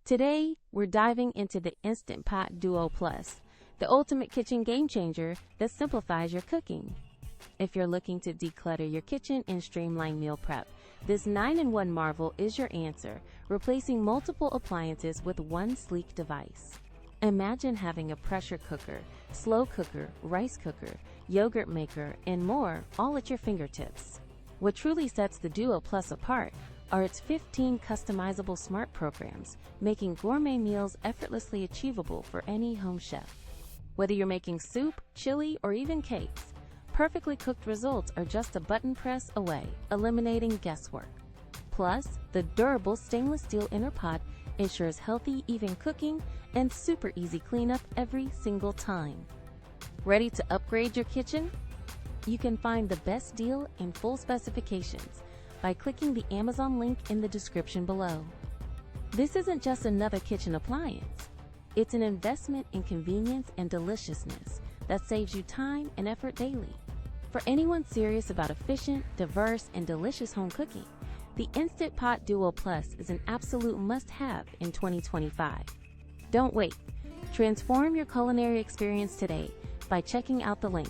Today, we're diving into the Instant Pot Duo Plus, the ultimate kitchen game changer that simplifies your cooking. If you're looking to declutter your kitchen and streamline meal prep, this 9-in-1 marvel is your answer, replacing multiple appliances with one sleek device. Imagine having a pressure cooker, slow cooker, rice cooker, yogurt maker, and more all at your fingertips. What truly sets the Duo Plus apart are its 15 customizable smart programs, making gourmet meals effortlessly achievable for any home chef. Whether you're making soup, chili, or even cakes, perfectly cooked results are just a button press away, eliminating guesswork. Plus, the durable stainless steel inner pot ensures healthy, even cooking and super easy cleanup every single time. Ready to upgrade your kitchen? You can find the best deal and full specifications by clicking the Amazon link in the description below. This isn't just another kitchen appliance. It's an investment in convenience and deliciousness that saves you time and effort daily. For anyone serious about efficient, diverse, and delicious home cooking, the Instant Pot Duo Plus is an absolute must-have in 2025. Don't wait. Transform your culinary experience today by checking out the link.